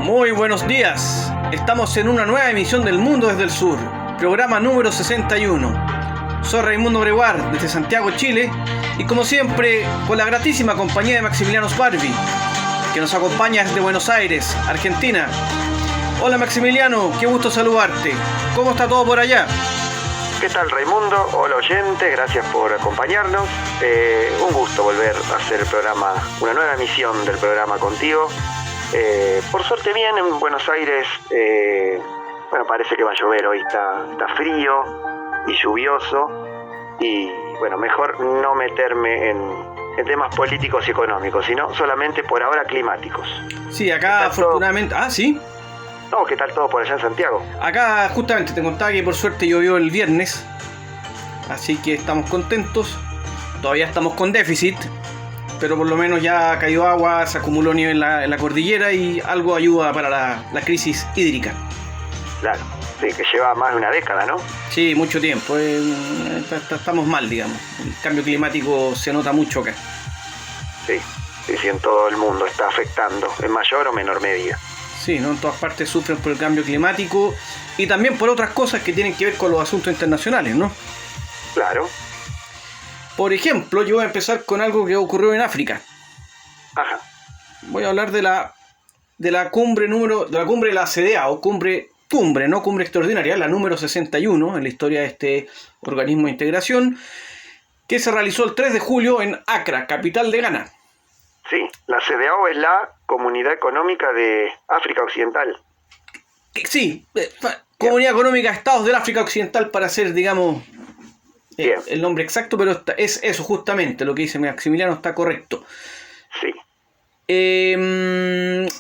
Muy buenos días. Estamos en una nueva emisión del Mundo desde el Sur, programa número 61. Soy Raimundo Breguar, desde Santiago, Chile, y como siempre, con la gratísima compañía de Maximiliano Sbarbi, que nos acompaña desde Buenos Aires, Argentina. Hola Maximiliano, qué gusto saludarte. ¿Cómo está todo por allá? ¿Qué tal, Raimundo? Hola oyente, gracias por acompañarnos. Un gusto volver a hacer el programa, una nueva emisión del programa contigo. Por suerte bien en Buenos Aires, parece que va a llover hoy, está frío y lluvioso y bueno, mejor no meterme en temas políticos y económicos, sino solamente por ahora climáticos. Sí, acá afortunadamente... todo? ¿Sí? No, ¿qué tal todo por allá en Santiago? Acá justamente te contaba que por suerte llovió el viernes, así que estamos contentos. Todavía estamos con déficit, pero por lo menos ya cayó agua, se acumuló nieve en la cordillera y algo ayuda para la crisis hídrica. Claro, sí, que lleva más de una década, ¿no? Sí, mucho tiempo. Estamos mal, digamos. El cambio climático se nota mucho acá. Sí, en todo el mundo está afectando, en mayor o menor medida. Sí, ¿no? En todas partes sufren por el cambio climático y también por otras cosas que tienen que ver con los asuntos internacionales, ¿no? Claro. Por ejemplo, yo voy a empezar con algo que ocurrió en África. Ajá. Voy a hablar de la cumbre de la CEDEAO, cumbre, no cumbre extraordinaria, la número 61 en la historia de este organismo de integración, que se realizó el 3 de julio en Accra, capital de Ghana. Sí, la CEDEAO es la Comunidad Económica de África Occidental. Sí, Comunidad Económica de Estados del África Occidental para ser, digamos, el nombre exacto, pero es eso justamente, lo que dice Maximiliano está correcto. Sí.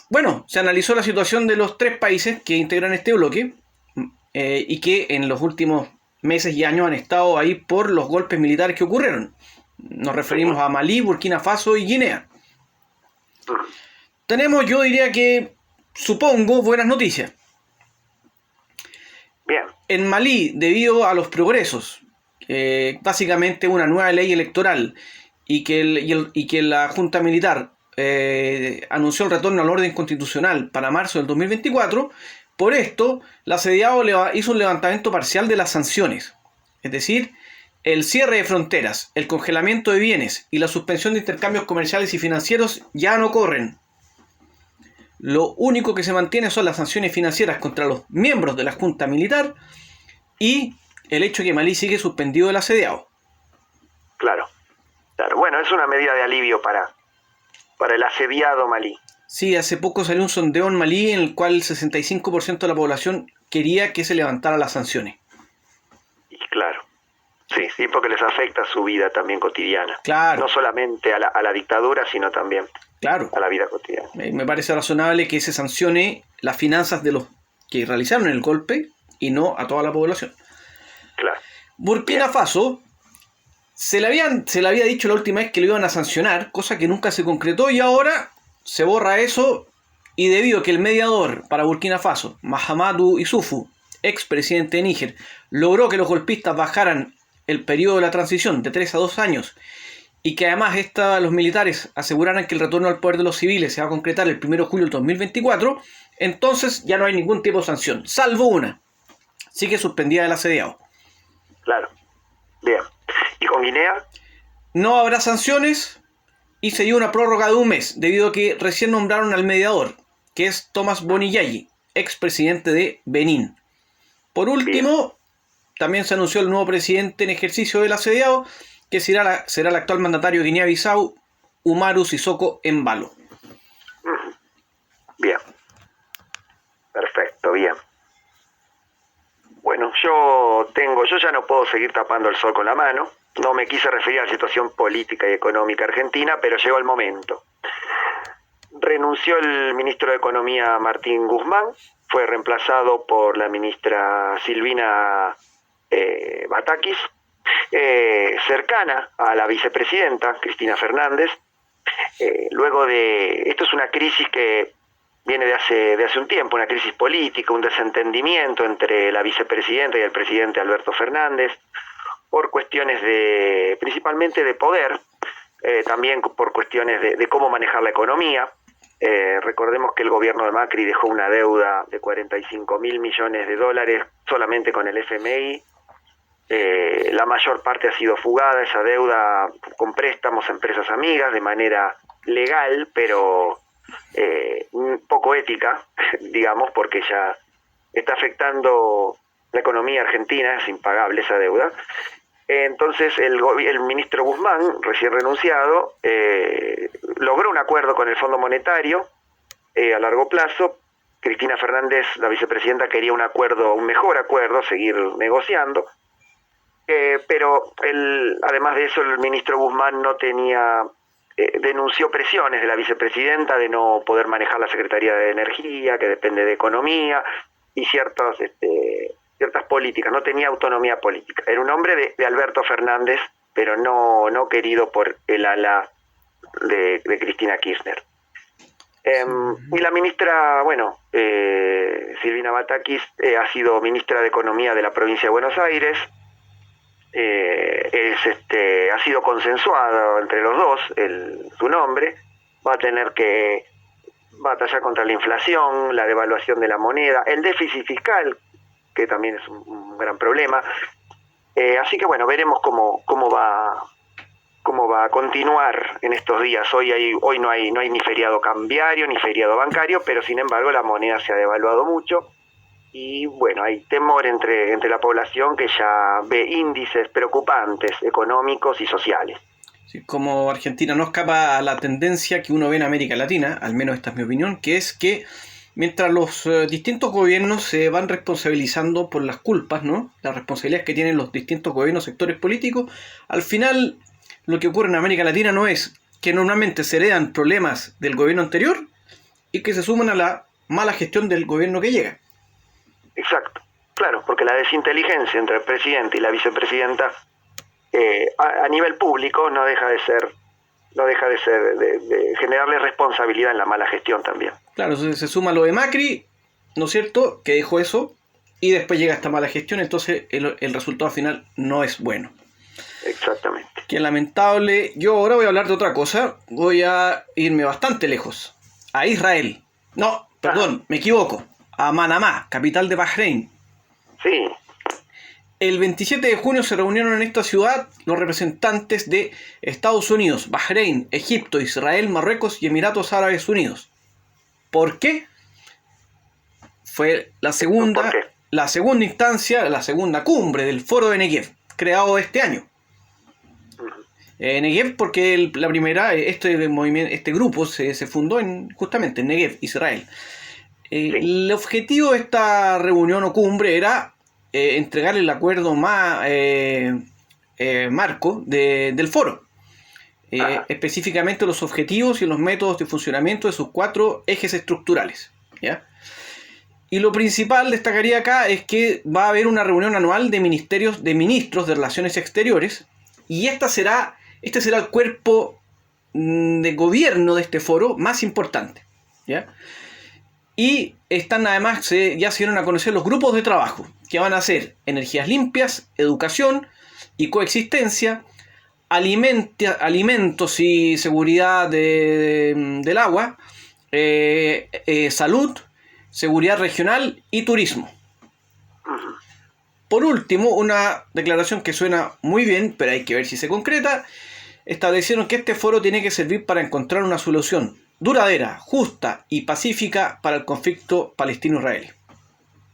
Bueno, se analizó la situación de los 3 países que integran este bloque y que en los últimos meses y años han estado ahí por los golpes militares que ocurrieron. Nos referimos a Malí, Burkina Faso y Guinea. Tenemos, yo diría que, supongo, buenas noticias. Bien. En Malí, debido a los progresos, básicamente una nueva ley electoral y que la Junta Militar anunció el retorno al orden constitucional para marzo del 2024, por esto la CEDEAO hizo un levantamiento parcial de las sanciones. Es decir, el cierre de fronteras, el congelamiento de bienes y la suspensión de intercambios comerciales y financieros ya no corren. Lo único que se mantiene son las sanciones financieras contra los miembros de la Junta Militar y el hecho de que Malí sigue suspendido de la CEDEAO. Claro. Bueno, es una medida de alivio para el asediado Malí. Sí, hace poco salió un sondeo en Malí en el cual el 65% de la población quería que se levantaran las sanciones. Y claro. Sí, porque les afecta su vida también cotidiana. Claro. No solamente a la dictadura, sino también a la vida cotidiana. Me parece razonable que se sancione las finanzas de los que realizaron el golpe y no a toda la población. Claro. Burkina Faso se le había dicho la última vez que lo iban a sancionar, cosa que nunca se concretó y ahora se borra eso y debido a que el mediador para Burkina Faso, Mahamadou Issoufou, expresidente de Níger, logró que los golpistas bajaran el periodo de la transición de 3 a 2 años y que además los militares aseguraran que el retorno al poder de los civiles se va a concretar el 1 de julio del 2024, entonces ya no hay ningún tipo de sanción, salvo una. Sigue suspendida de la CEDEAO. Claro. Bien. ¿Y con Guinea? No habrá sanciones y se dio una prórroga de un mes debido a que recién nombraron al mediador, que es Thomas Boni Yayi, expresidente de Benín. Por último, también se anunció el nuevo presidente en ejercicio de la CEDEAO, que será el actual mandatario de Guinea-Bissau, Umaru Sissoco Embalo. Bien. Perfecto, bien. Bueno, yo ya no puedo seguir tapando el sol con la mano. No me quise referir a la situación política y económica argentina, pero llegó el momento. Renunció el ministro de Economía Martín Guzmán, fue reemplazado por la ministra Silvina Batakis, cercana a la vicepresidenta Cristina Fernández. Esto es una crisis que viene de hace un tiempo, una crisis política, un desentendimiento entre la vicepresidenta y el presidente Alberto Fernández, por cuestiones principalmente de poder, también por cuestiones de cómo manejar la economía. Recordemos que el gobierno de Macri dejó una deuda de 45.000 millones de dólares solamente con el FMI. La mayor parte ha sido fugada, esa deuda, con préstamos a empresas amigas de manera legal, pero poco ética, digamos, porque ya está afectando la economía argentina, es impagable esa deuda. Entonces el ministro Guzmán, recién renunciado, logró un acuerdo con el Fondo Monetario a largo plazo. Cristina Fernández, la vicepresidenta, quería un mejor acuerdo, seguir negociando. Pero además de eso, el ministro Guzmán denunció presiones de la vicepresidenta de no poder manejar la Secretaría de Energía, que depende de Economía, y ciertas políticas. No tenía autonomía política. Era un hombre de Alberto Fernández, pero no querido por el ala de Cristina Kirchner. Y la ministra, Silvina Batakis, ha sido ministra de Economía de la provincia de Buenos Aires. Ha sido consensuado entre los dos su nombre. Va a tener que batallar contra la inflación, la devaluación de la moneda, el déficit fiscal, que también es un gran problema. Así que veremos cómo va a continuar en estos días. Hoy no hay ni feriado cambiario ni feriado bancario, pero sin embargo la moneda se ha devaluado mucho. Y hay temor entre la población, que ya ve índices preocupantes económicos y sociales. Sí, como Argentina no escapa a la tendencia que uno ve en América Latina, al menos esta es mi opinión, que es que mientras los distintos gobiernos se van responsabilizando por las culpas, ¿no?, las responsabilidades que tienen los distintos gobiernos, sectores políticos, al final lo que ocurre en América Latina no es que normalmente se heredan problemas del gobierno anterior y que se suman a la mala gestión del gobierno que llega. Exacto, claro, porque la desinteligencia entre el presidente y la vicepresidenta a nivel público no deja de generarle responsabilidad en la mala gestión también. Claro, se suma lo de Macri, ¿no es cierto?, que dejó eso, y después llega esta mala gestión, entonces el resultado final no es bueno. Exactamente. Qué lamentable. Yo ahora voy a hablar de otra cosa, voy a irme bastante lejos, a Israel. No, perdón, me equivoco. A Manamá, capital de Bahrein. Sí. El 27 de junio se reunieron en esta ciudad los representantes de Estados Unidos, Bahrein, Egipto, Israel, Marruecos y Emiratos Árabes Unidos. ¿Por qué? Fue la segunda instancia, la segunda cumbre del Foro de Negev, creado este año. Negev porque la primera, este grupo se fundó justamente en Negev, Israel. El objetivo de esta reunión o cumbre era entregar el acuerdo marco del foro. Específicamente los objetivos y los métodos de funcionamiento de sus 4 ejes estructurales. ¿Ya? Y lo principal, destacaría acá, es que va a haber una reunión anual de ministros de Relaciones Exteriores, y este será el cuerpo de gobierno de este foro más importante. ¿Ya? Y están además, ya se dieron a conocer los grupos de trabajo, que van a ser energías limpias, educación y coexistencia, alimentos y seguridad del agua, salud, seguridad regional y turismo. Por último, una declaración que suena muy bien, pero hay que ver si se concreta. Establecieron que este foro tiene que servir para encontrar una solución duradera, justa y pacífica para el conflicto palestino-israelí.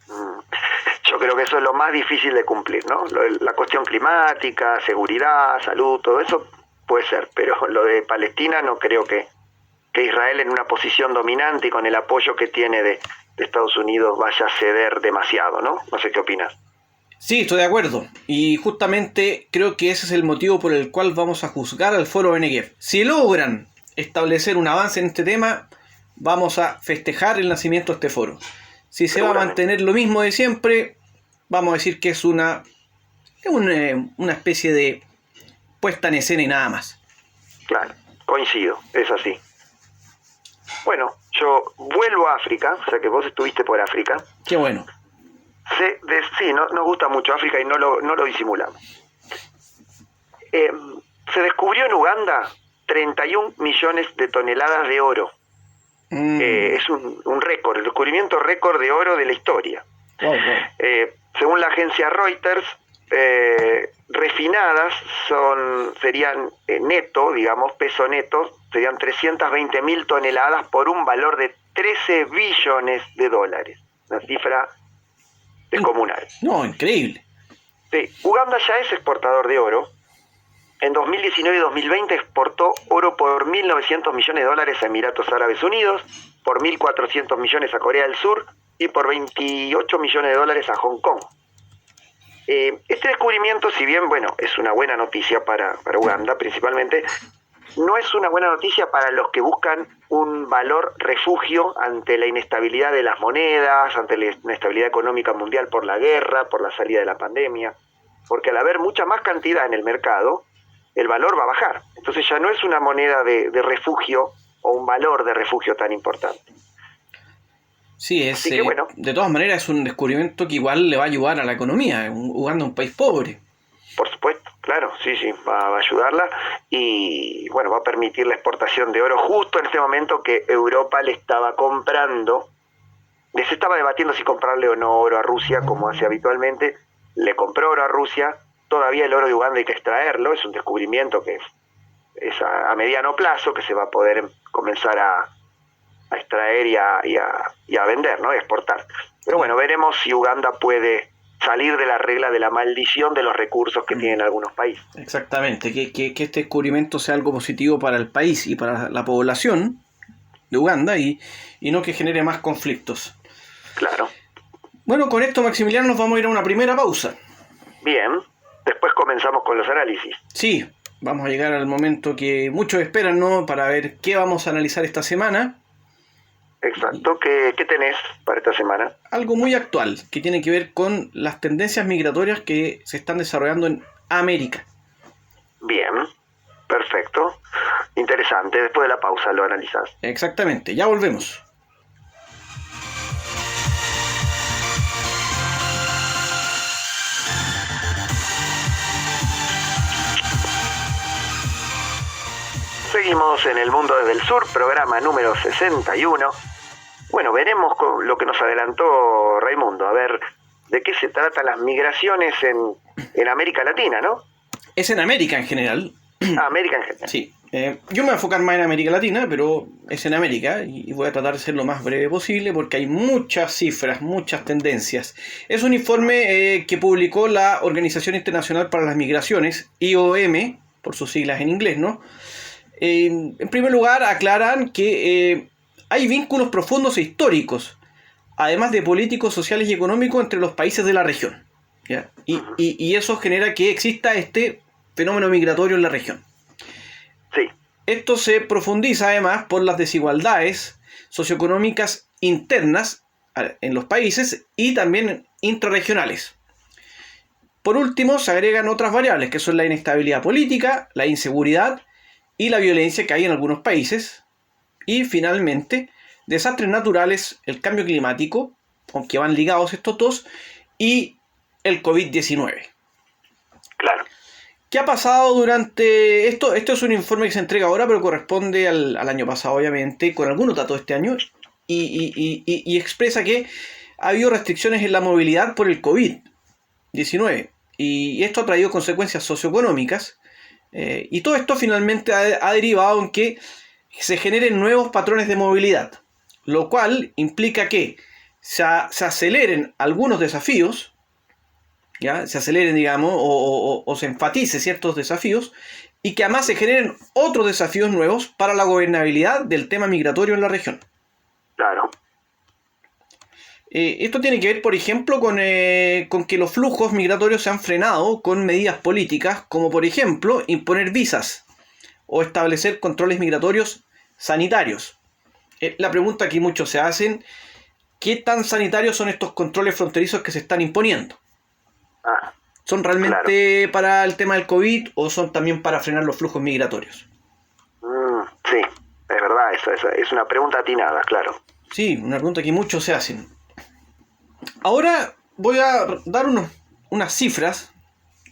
Yo creo que eso es lo más difícil de cumplir, ¿no? La cuestión climática, seguridad, salud, todo eso puede ser, pero lo de Palestina no creo que Israel, en una posición dominante y con el apoyo que tiene de Estados Unidos, vaya a ceder demasiado, ¿no? No sé qué opinas. Sí, estoy de acuerdo, y justamente creo que ese es el motivo por el cual vamos a juzgar al Foro de Negev. Si logran establecer un avance en este tema, vamos a festejar el nacimiento de este foro. Si se va a mantener lo mismo de siempre, vamos a decir que es una especie de puesta en escena y nada más. Claro, coincido, es así. Bueno, yo vuelvo a África, o sea que vos estuviste por África. Qué bueno. Sí, nos gusta mucho África y no lo disimulamos. Se descubrió en Uganda 31 millones de toneladas de oro. Es un récord, el descubrimiento récord de oro de la historia. Wow, wow. Según la agencia Reuters, refinadas serían neto, digamos, peso neto, serían 320.000 toneladas por un valor de 13 billones de dólares. Una cifra descomunal. No, increíble. Sí, Uganda ya es exportador de oro. En 2019 y 2020 exportó oro por 1.900 millones de dólares a Emiratos Árabes Unidos, por 1.400 millones a Corea del Sur y por 28 millones de dólares a Hong Kong. Este descubrimiento, si bien, bueno, es una buena noticia para Uganda principalmente, no es una buena noticia para los que buscan un valor refugio ante la inestabilidad de las monedas, ante la inestabilidad económica mundial por la guerra, por la salida de la pandemia, porque al haber mucha más cantidad en el mercado, el valor va a bajar. Entonces ya no es una moneda de refugio o un valor de refugio tan importante. Sí, Así que, bueno, de todas maneras es un descubrimiento que igual le va a ayudar a la economía. Uganda es un país pobre. Por supuesto, claro, sí, va a ayudarla y bueno, va a permitir la exportación de oro justo en este momento que Europa le estaba comprando, les estaba debatiendo si comprarle o no oro a Rusia como hace habitualmente, le compró oro a Rusia, todavía el oro de Uganda hay que extraerlo, es un descubrimiento que es a mediano plazo que se va a poder comenzar a extraer y a vender, ¿no? Y a exportar. Pero bueno, veremos si Uganda puede salir de la regla de la maldición de los recursos que tienen algunos países. Exactamente, que este descubrimiento sea algo positivo para el país y para la población de Uganda y no que genere más conflictos. Claro. Bueno, con esto, Maximiliano, nos vamos a ir a una primera pausa. Bien, después comenzamos con los análisis. Sí, vamos a llegar al momento que muchos esperan, ¿no? Para ver qué vamos a analizar esta semana. Exacto, ¿qué tenés para esta semana? Algo muy actual, que tiene que ver con las tendencias migratorias que se están desarrollando en América. Bien, perfecto, interesante, después de la pausa lo analizás. Exactamente, ya volvemos. Seguimos en El Mundo desde el Sur, programa número 61. Bueno, veremos lo que nos adelantó Raimundo, a ver de qué se tratan las migraciones en América Latina, ¿no? Es en América en general. América en general. Sí, yo me voy a enfocar más en América Latina, pero es en América y voy a tratar de ser lo más breve posible porque hay muchas cifras, muchas tendencias. Es un informe que publicó la Organización Internacional para las Migraciones, IOM, por sus siglas en inglés, ¿no? En primer lugar, aclaran que hay vínculos profundos e históricos, además de políticos, sociales y económicos entre los países de la región, ¿ya? Y eso genera que exista este fenómeno migratorio en la región. Sí. Esto se profundiza además por las desigualdades socioeconómicas internas en los países y también intrarregionales. Por último, se agregan otras variables que son la inestabilidad política, la inseguridad y la violencia que hay en algunos países. Y finalmente, desastres naturales, el cambio climático, aunque van ligados estos dos, y el COVID-19. Claro. ¿Qué ha pasado durante esto? Esto es un informe que se entrega ahora, pero corresponde al año pasado, obviamente, con algunos datos de este año, y expresa que ha habido restricciones en la movilidad por el COVID-19, y esto ha traído consecuencias socioeconómicas, y todo esto finalmente ha derivado en que se generen nuevos patrones de movilidad, lo cual implica que se aceleren algunos desafíos, ¿ya? Se aceleren, digamos, o se enfatice ciertos desafíos, y que además se generen otros desafíos nuevos para la gobernabilidad del tema migratorio en la región. Claro. Esto tiene que ver, por ejemplo, con que los flujos migratorios se han frenado con medidas políticas, como por ejemplo imponer visas o establecer controles migratorios sanitarios. La pregunta que muchos se hacen, ¿qué tan sanitarios son estos controles fronterizos que se están imponiendo? ¿Son realmente para el tema del COVID o son también para frenar los flujos migratorios? Sí, es verdad, es una pregunta atinada, claro. Sí, una pregunta que muchos se hacen. Ahora voy a dar unas cifras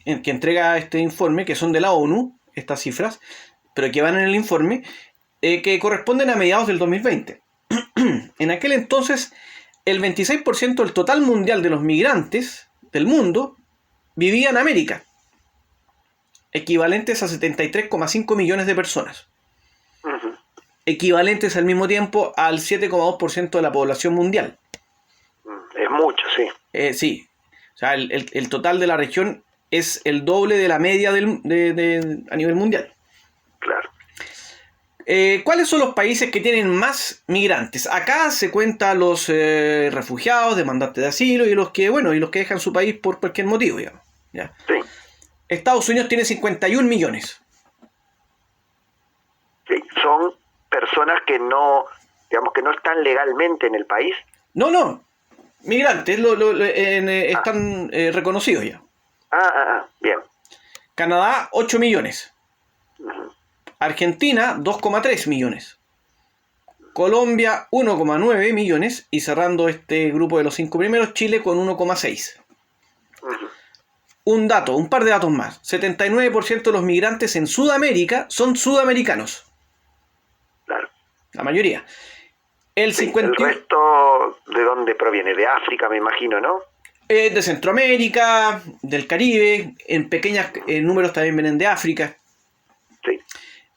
que entrega este informe, que son de la ONU, estas cifras, pero que van en el informe, que corresponden a mediados del 2020. En aquel entonces, el 26% del total mundial de los migrantes del mundo vivía en América, equivalentes a 73,5 millones de personas, equivalentes al mismo tiempo al 7,2% de la población mundial. Es mucho, sí. Sí, o sea, el total de la región es el doble de la media a nivel mundial. Claro. ¿Cuáles son los países que tienen más migrantes? Acá se cuentan los refugiados, demandantes de asilo y los que dejan su país por cualquier motivo, digamos. ¿Ya? Sí. Estados Unidos tiene 51 millones. Sí, son personas que no, digamos, que no están legalmente en el país. No, migrantes están reconocidos ya. Bien. Canadá, 8 millones. Uh-huh. Argentina, 2,3 millones. Colombia, 1,9 millones. Y cerrando este grupo de los 5 primeros, Chile con 1,6. Uh-huh. Un par de datos más. 79% de los migrantes en Sudamérica son sudamericanos. Claro. La mayoría. El resto, ¿de dónde proviene? De África, me imagino, ¿no? De Centroamérica, del Caribe, en pequeños números también vienen de África. Sí.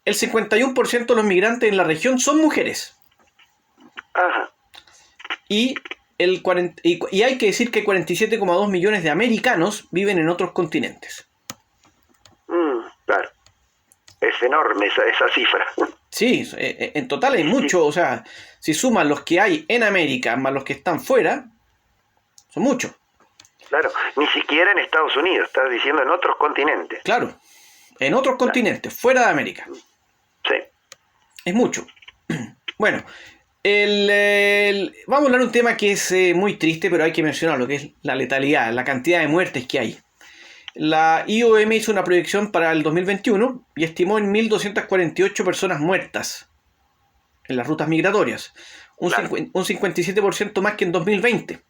El 51% de los migrantes en la región son mujeres. Ajá. Y hay que decir que 47,2 millones de americanos viven en otros continentes. Claro. Es enorme esa cifra. Sí, en total hay mucho. O sea, si suman los que hay en América más los que están fuera, son muchos. Claro, ni siquiera en Estados Unidos, estás diciendo en otros continentes. Claro, en otros continentes, fuera de América. Sí. Es mucho. Bueno, vamos a hablar de un tema que es muy triste, pero hay que mencionarlo, que es la letalidad, la cantidad de muertes que hay. La IOM hizo una proyección para el 2021 y estimó en 1.248 personas muertas en las rutas migratorias, un 57% más que en 2020.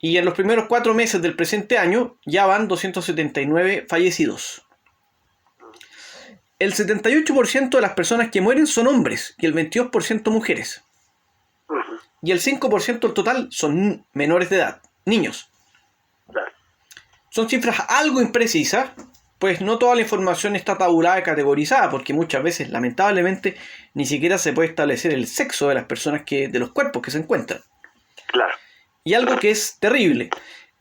Y en los primeros 4 meses del presente año ya van 279 fallecidos. El 78% de las personas que mueren son hombres y el 22% mujeres. Y el 5% del total son menores de edad, niños. Son cifras algo imprecisas, pues no toda la información está tabulada y categorizada, porque muchas veces, lamentablemente, ni siquiera se puede establecer el sexo de las personas de los cuerpos que se encuentran. Claro. Y algo que es terrible.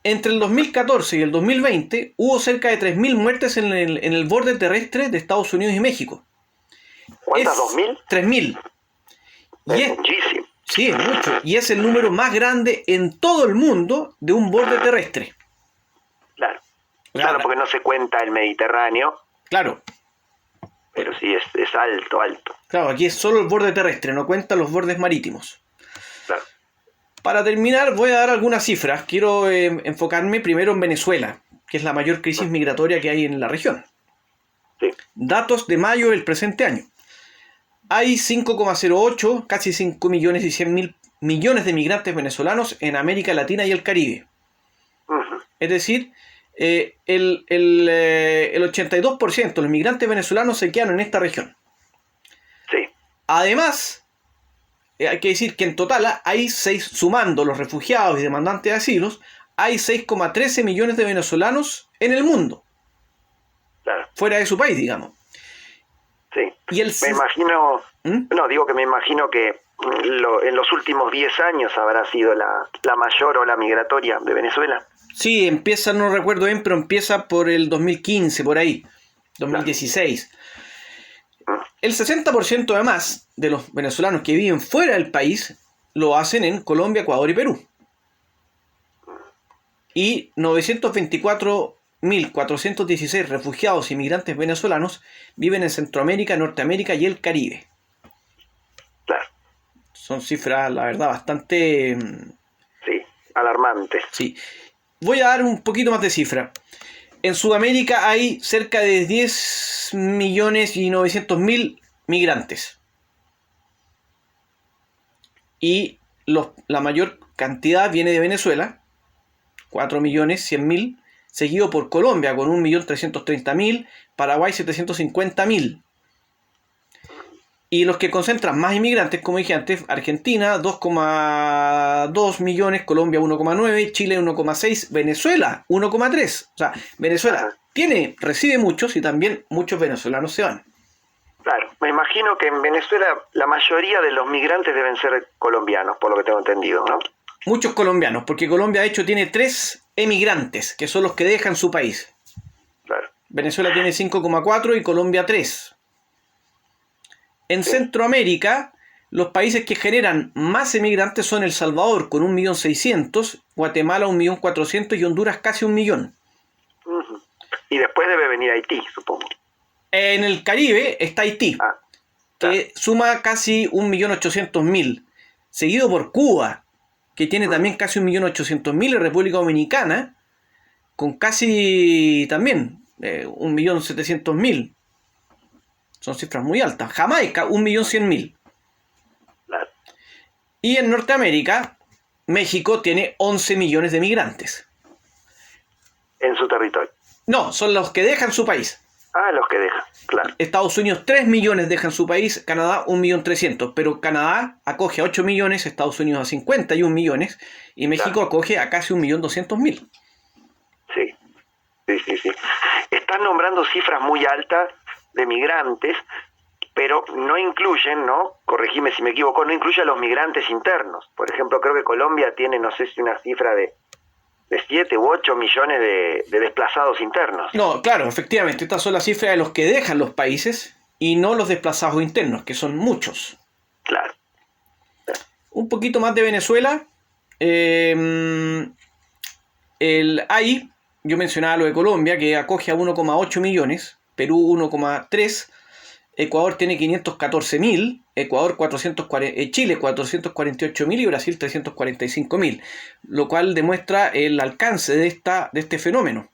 Entre el 2014 y el 2020 hubo cerca de 3.000 muertes en el borde terrestre de Estados Unidos y México. ¿Cuántas? ¿2.000? 3.000. Es muchísimo. Sí, es mucho. Y es el número más grande en todo el mundo de un borde terrestre. Claro, porque no se cuenta el Mediterráneo. Claro. Pero sí es alto. Claro, aquí es solo el borde terrestre, no cuentan los bordes marítimos. Claro. Para terminar, voy a dar algunas cifras. Quiero enfocarme primero en Venezuela, que es la mayor crisis migratoria que hay en la región. Sí. Datos de mayo del presente año. Hay 5,08, casi 5 millones y 100 mil millones de migrantes venezolanos en América Latina y el Caribe. Uh-huh. Es decir, el 82% de los migrantes venezolanos se quedan en esta región. Sí. Además, hay que decir que en total hay sumando los refugiados y demandantes de asilos, hay 6,13 millones de venezolanos en el mundo. Claro. Fuera de su país, digamos. Sí. Y me imagino, me imagino que en los últimos 10 años habrá sido la mayor ola migratoria de Venezuela. Sí, empieza, no recuerdo bien, pero empieza por el 2015, por ahí, 2016. El 60% además de los venezolanos que viven fuera del país lo hacen en Colombia, Ecuador y Perú. Y 924.416 refugiados y migrantes venezolanos viven en Centroamérica, Norteamérica y el Caribe. Claro. Son cifras, la verdad, bastante... Sí, alarmantes. Sí. Voy a dar un poquito más de cifra. En Sudamérica hay cerca de 10.900.000 migrantes. Y la mayor cantidad viene de Venezuela, 4.100.000, seguido por Colombia con 1.330.000, Paraguay 750.000. Y los que concentran más inmigrantes, como dije antes, Argentina 2,2 millones, Colombia 1,9, Chile 1,6, Venezuela 1,3. O sea, Venezuela recibe muchos y también muchos venezolanos se van. Claro, me imagino que en Venezuela la mayoría de los migrantes deben ser colombianos, por lo que tengo entendido, ¿no? Muchos colombianos, porque Colombia de hecho tiene 3 emigrantes, que son los que dejan su país. Claro. Venezuela tiene 5,4 y Colombia 3. En Centroamérica, los países que generan más emigrantes son El Salvador con 1.600.000, Guatemala 1.400.000 y Honduras casi 1 millón. Uh-huh. Y después debe venir Haití, supongo. En el Caribe está Haití, que suma casi 1.800.000, seguido por Cuba, que tiene también casi 1.800.000, y República Dominicana, con casi también 1.700.000. Son cifras muy altas. Jamaica, 1.100.000. Claro. Y en Norteamérica, México tiene 11 millones de migrantes. En su territorio. No, son los que dejan su país. Los que dejan, claro. Estados Unidos 3 millones dejan su país, Canadá 1.300.000, pero Canadá acoge a 8 millones, Estados Unidos a 51 millones y México acoge a casi 1.200.000. Sí. Están nombrando cifras muy altas de migrantes, pero no incluyen, ¿no? Corregime si me equivoco, no incluye a los migrantes internos. Por ejemplo, creo que Colombia tiene, no sé si una cifra de 7 u 8 millones de desplazados internos. No, claro, efectivamente, estas son las cifras de los que dejan los países y no los desplazados internos, que son muchos. Claro. Un poquito más de Venezuela. Ahí, yo mencionaba lo de Colombia, que acoge a 1,8 millones, Perú 1,3, Ecuador tiene 514.000, Chile 448.000 y Brasil 345.000, lo cual demuestra el alcance de este fenómeno.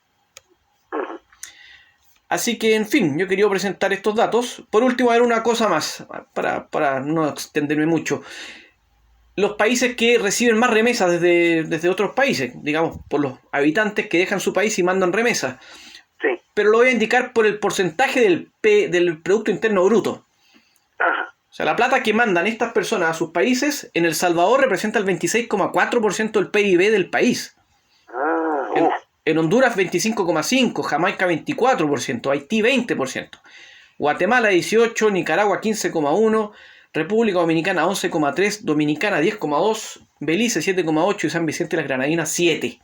Así que, en fin, yo quería presentar estos datos. Por último, a ver una cosa más, para no extenderme mucho. Los países que reciben más remesas desde otros países, digamos, por los habitantes que dejan su país y mandan remesas. Sí. Pero lo voy a indicar por el porcentaje del Producto Interno Bruto. Ajá. O sea, la plata que mandan estas personas a sus países, en El Salvador representa el 26,4% del PIB del país. En Honduras 25,5%, Jamaica 24%, Haití 20%, Guatemala 18%, Nicaragua 15,1%, República Dominicana 11,3%, Dominicana 10,2%, Belice 7,8% y San Vicente de las Granadinas 7%.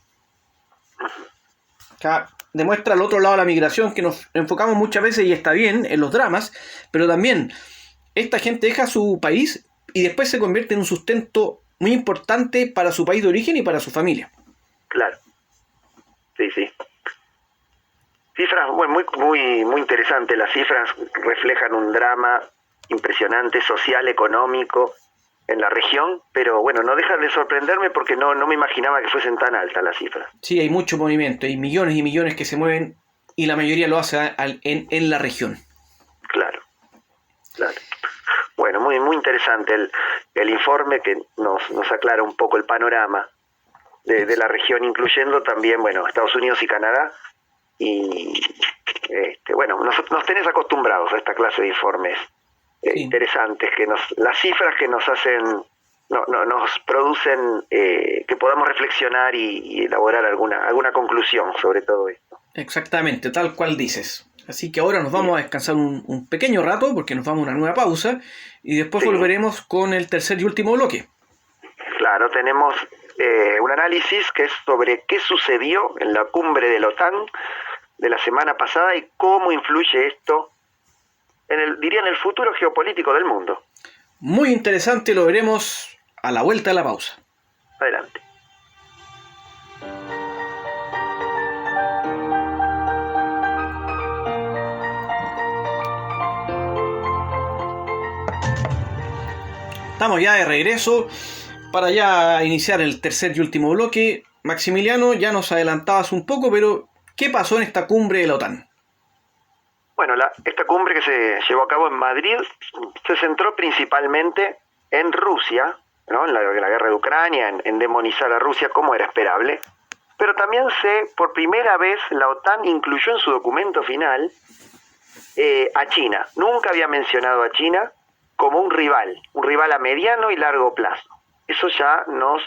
Acá demuestra al otro lado la migración, que nos enfocamos muchas veces, y está bien, en los dramas, pero también esta gente deja su país y después se convierte en un sustento muy importante para su país de origen y para su familia. Claro. Sí. Cifras, bueno, muy interesantes. Las cifras reflejan un drama impresionante, social, económico, en la región, pero bueno, no dejan de sorprenderme porque no me imaginaba que fuesen tan altas las cifras. Sí, hay mucho movimiento, hay millones y millones que se mueven y la mayoría lo hace en la región. Claro. Bueno, muy interesante el informe que nos aclara un poco el panorama de la región, incluyendo también, bueno, Estados Unidos y Canadá. Y bueno, nos tenés acostumbrados a esta clase de informes interesantes, que las cifras que nos hacen, nos producen que podamos reflexionar y elaborar alguna conclusión sobre todo esto. Exactamente, tal cual dices. Así que ahora nos vamos a descansar un pequeño rato, porque nos vamos a una nueva pausa y después volveremos con el tercer y último bloque. Claro, tenemos un análisis que es sobre qué sucedió en la cumbre de la OTAN de la semana pasada y cómo influye esto en el futuro geopolítico del mundo. Muy interesante, lo veremos a la vuelta de la pausa. Adelante. Estamos ya de regreso para ya iniciar el tercer y último bloque. Maximiliano, ya nos adelantabas un poco, pero ¿qué pasó en esta cumbre de la OTAN? Bueno, esta cumbre que se llevó a cabo en Madrid se centró principalmente en Rusia, ¿no? En la guerra de Ucrania, en demonizar a Rusia como era esperable, pero también por primera vez la OTAN incluyó en su documento final a China. Nunca había mencionado a China como un rival a mediano y largo plazo. Eso ya nos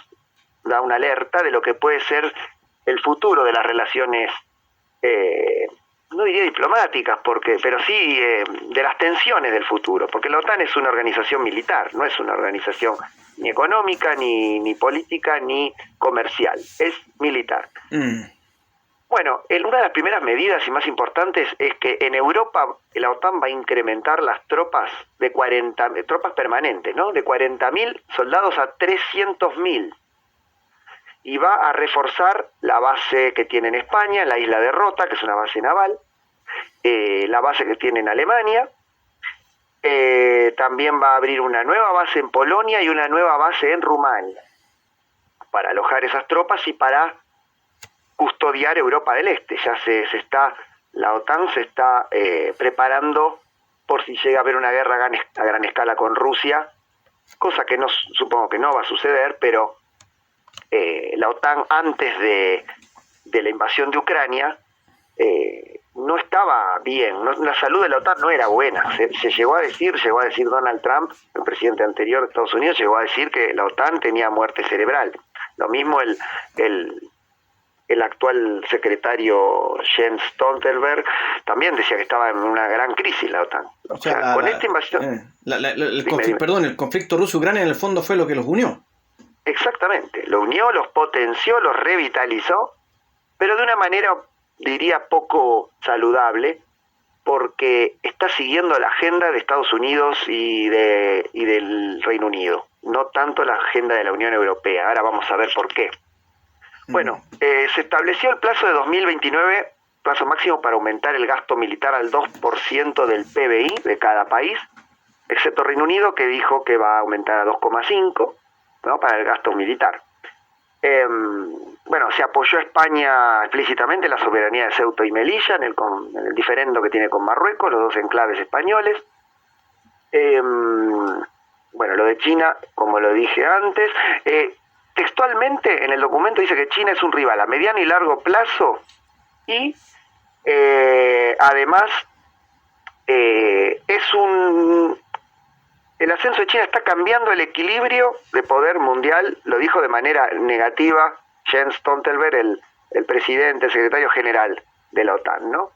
da una alerta de lo que puede ser el futuro de las relaciones, no diría diplomáticas, pero sí de las tensiones del futuro, porque la OTAN es una organización militar, no es una organización ni económica, ni política, ni comercial, es militar. Bueno, una de las primeras medidas y más importantes es que en Europa la OTAN va a incrementar las tropas de tropas permanentes, ¿no? De 40.000 soldados a 300.000. Y va a reforzar la base que tiene en España, en la isla de Rota, que es una base naval, la base que tiene en Alemania. También va a abrir una nueva base en Polonia y una nueva base en Rumania para alojar esas tropas y para custodiar Europa del Este. Ya la OTAN se está preparando por si llega a haber una guerra a gran escala con Rusia, cosa que supongo que no va a suceder, pero la OTAN antes de la invasión de Ucrania no estaba bien, la salud de la OTAN no era buena. Se llegó a decir Donald Trump, el presidente anterior de Estados Unidos, llegó a decir que la OTAN tenía muerte cerebral. Lo mismo el actual secretario Jens Stoltenberg también decía que estaba en una gran crisis la OTAN. O sea, con esta invasión... el conflicto ruso-Ucrania en el fondo fue lo que los unió. Exactamente, lo unió, los potenció, los revitalizó, pero de una manera, diría, poco saludable, porque está siguiendo la agenda de Estados Unidos y del Reino Unido, no tanto la agenda de la Unión Europea. Ahora vamos a ver por qué. Bueno, se estableció el plazo de 2029, plazo máximo para aumentar el gasto militar al 2% del PBI de cada país, excepto Reino Unido, que dijo que va a aumentar a 2,5%, ¿no? Para el gasto militar. Se apoyó a España explícitamente la soberanía de Ceuta y Melilla en el diferendo que tiene con Marruecos, los dos enclaves españoles. Lo de China, como lo dije antes, textualmente en el documento dice que China es un rival a mediano y largo plazo y además el ascenso de China está cambiando el equilibrio de poder mundial, lo dijo de manera negativa Jens Stoltenberg, el presidente, el secretario general de la OTAN, ¿no?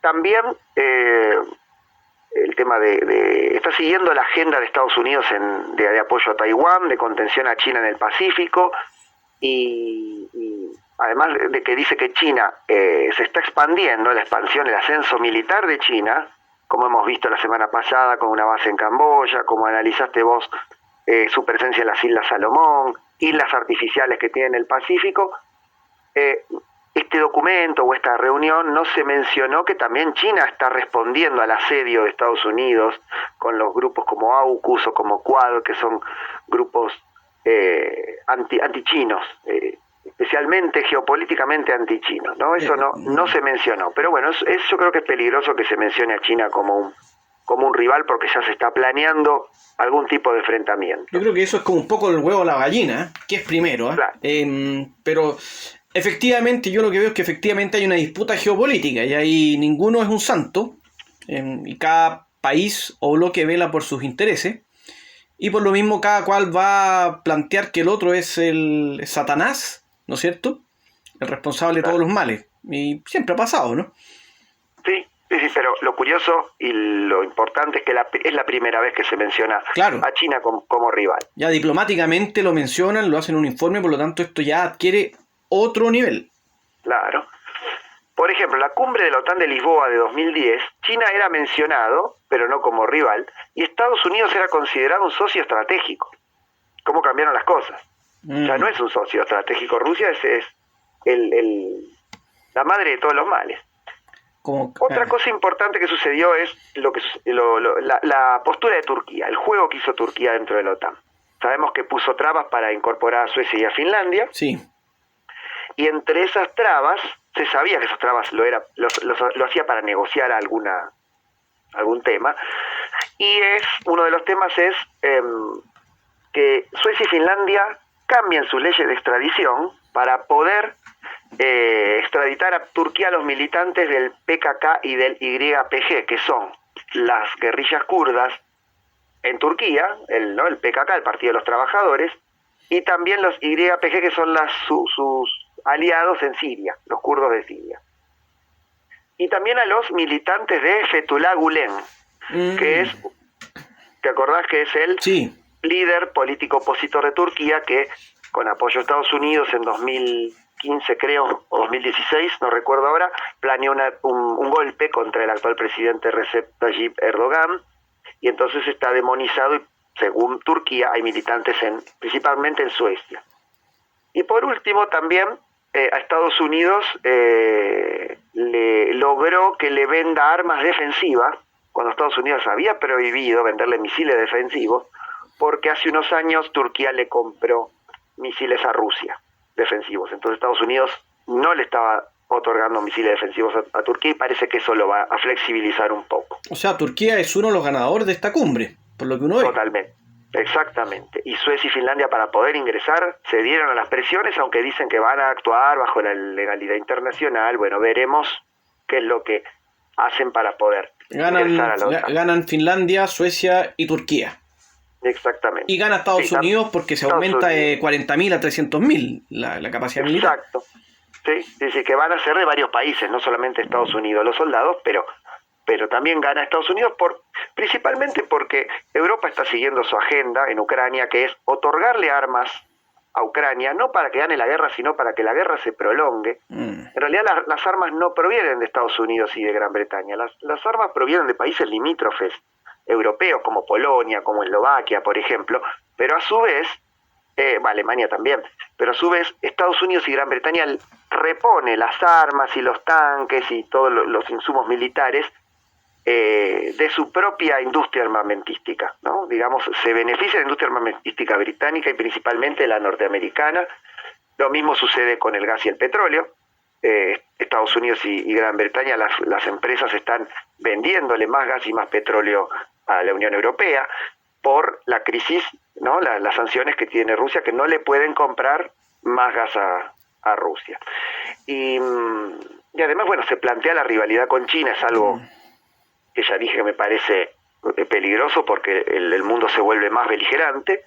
También el tema está siguiendo la agenda de Estados Unidos de apoyo a Taiwán, de contención a China en el Pacífico, y además de que dice que China se está expandiendo, la expansión, el ascenso militar de China, como hemos visto la semana pasada con una base en Camboya, como analizaste vos, su presencia en las Islas Salomón, islas artificiales que tiene en el Pacífico. Este documento o esta reunión no se mencionó que también China está respondiendo al asedio de Estados Unidos con los grupos como AUKUS o como Quad, que son grupos antichinos, especialmente geopolíticamente antichinos, ¿no? Eso no se mencionó, pero bueno, yo creo que es peligroso que se mencione a China como un rival, porque ya se está planeando algún tipo de enfrentamiento. Yo creo que eso es como un poco el huevo o la gallina, que es primero, Claro. Pero efectivamente, yo lo que veo es que efectivamente hay una disputa geopolítica y ahí ninguno es un santo, y cada país o bloque vela por sus intereses, y por lo mismo cada cual va a plantear que el otro es el Satanás, ¿no es cierto? El responsable de todos los males, y siempre ha pasado, ¿no? Sí, pero lo curioso y lo importante es que es la primera vez que se menciona a China como rival. Ya diplomáticamente lo mencionan, lo hacen en un informe, por lo tanto esto ya adquiere otro nivel. Claro. Por ejemplo, la cumbre de la OTAN de Lisboa de 2010, China era mencionado, pero no como rival, y Estados Unidos era considerado un socio estratégico. ¿Cómo cambiaron las cosas? Ya no es un socio estratégico. Rusia es la madre de todos los males. Otra cosa importante que sucedió es la postura de Turquía, el juego que hizo Turquía dentro de la OTAN. Sabemos que puso trabas para incorporar a Suecia y a Finlandia. Sí. Y entre esas trabas, se sabía que esas trabas lo hacía para negociar algún tema. Y uno de los temas es que Suecia y Finlandia cambien sus leyes de extradición para poder extraditar a Turquía a los militantes del PKK y del YPG, que son las guerrillas kurdas en Turquía, el PKK, el Partido de los Trabajadores, y también los YPG, que son sus aliados en Siria, los kurdos de Siria. Y también a los militantes de Fethullah Gülen, que es, ¿te acordás que es el líder político opositor de Turquía, que con apoyo de Estados Unidos en 2015 creo, o 2016, no recuerdo ahora, planeó un golpe contra el actual presidente Recep Tayyip Erdogan, y entonces está demonizado y según Turquía hay militantes principalmente en Suecia. Y por último también a Estados Unidos le logró que le venda armas defensivas, cuando Estados Unidos había prohibido venderle misiles defensivos, porque hace unos años Turquía le compró misiles a Rusia defensivos. Entonces Estados Unidos no le estaba otorgando misiles defensivos a Turquía y parece que eso lo va a flexibilizar un poco. O sea, Turquía es uno de los ganadores de esta cumbre, por lo que uno ve. Totalmente, exactamente. Y Suecia y Finlandia, para poder ingresar, cedieron a las presiones, aunque dicen que van a actuar bajo la legalidad internacional. Bueno, veremos qué es lo que hacen para poder ingresar a la OTAN. Ganan Finlandia, Suecia y Turquía. Exactamente. Y gana Estados Unidos porque se aumenta de 40.000 a 300.000 la capacidad militar. Exacto. Sí, que van a ser de varios países, no solamente Estados Unidos los soldados, pero también gana Estados Unidos principalmente porque Europa está siguiendo su agenda en Ucrania, que es otorgarle armas a Ucrania, no para que gane la guerra, sino para que la guerra se prolongue. En realidad las armas no provienen de Estados Unidos y de Gran Bretaña, las armas provienen de países limítrofes europeos como Polonia, como Eslovaquia, por ejemplo, pero a su vez, Alemania también, pero a su vez Estados Unidos y Gran Bretaña repone las armas y los tanques y todos los insumos militares de su propia industria armamentística, ¿no? Digamos, se beneficia de la industria armamentística británica y principalmente la norteamericana. Lo mismo sucede con el gas y el petróleo. Estados Unidos y Gran Bretaña, las empresas están vendiéndole más gas y más petróleo a la Unión Europea por la crisis, ¿no? Las sanciones que tiene Rusia, que no le pueden comprar más gas a Rusia. Y además, bueno, se plantea la rivalidad con China, es algo que ya dije que me parece peligroso porque el mundo se vuelve más beligerante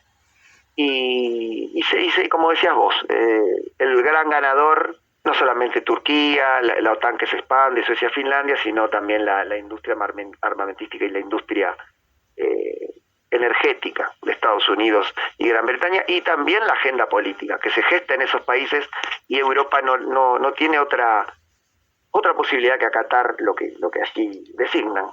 y como decías vos, el gran ganador, no solamente Turquía, la OTAN que se expande, Suecia, Finlandia, sino también la industria armamentística y la industria energética de Estados Unidos y Gran Bretaña, y también la agenda política que se gesta en esos países, y Europa no tiene otra posibilidad que acatar lo que así designan.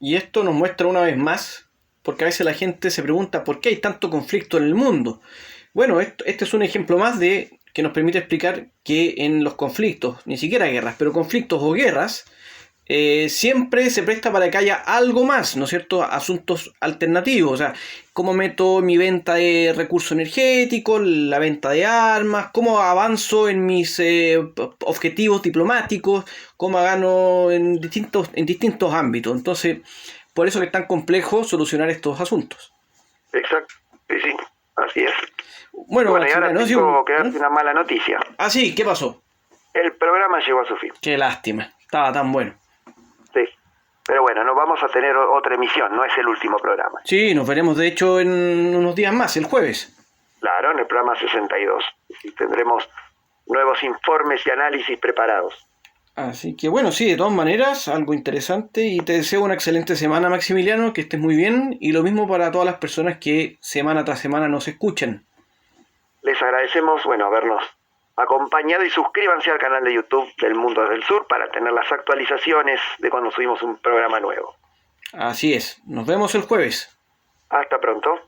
Y esto nos muestra una vez más, porque a veces la gente se pregunta ¿por qué hay tanto conflicto en el mundo? Bueno, este es un ejemplo más que nos permite explicar que en los conflictos, ni siquiera guerras, pero conflictos o guerras, siempre se presta para que haya algo más, ¿no es cierto? Asuntos alternativos, o sea, cómo meto mi venta de recursos energéticos, la venta de armas, cómo avanzo en mis objetivos diplomáticos, cómo gano en distintos ámbitos. Entonces, por eso es tan complejo solucionar estos asuntos. Exacto, sí, así es. Bueno, y ahora tengo que darte una mala noticia. Ah, sí, ¿qué pasó? El programa llegó a su fin. Qué lástima, estaba tan bueno. Sí, pero bueno, no vamos a tener otra emisión, no es el último programa. Sí, nos veremos de hecho en unos días más, el jueves. Claro, en el programa 62. Y tendremos nuevos informes y análisis preparados. Así que bueno, sí, de todas maneras, algo interesante, y te deseo una excelente semana, Maximiliano, que estés muy bien, y lo mismo para todas las personas que semana tras semana nos escuchan. Les agradecemos, habernos acompañado, y suscríbanse al canal de YouTube del Mundo del Sur para tener las actualizaciones de cuando subimos un programa nuevo. Así es, nos vemos el jueves. Hasta pronto.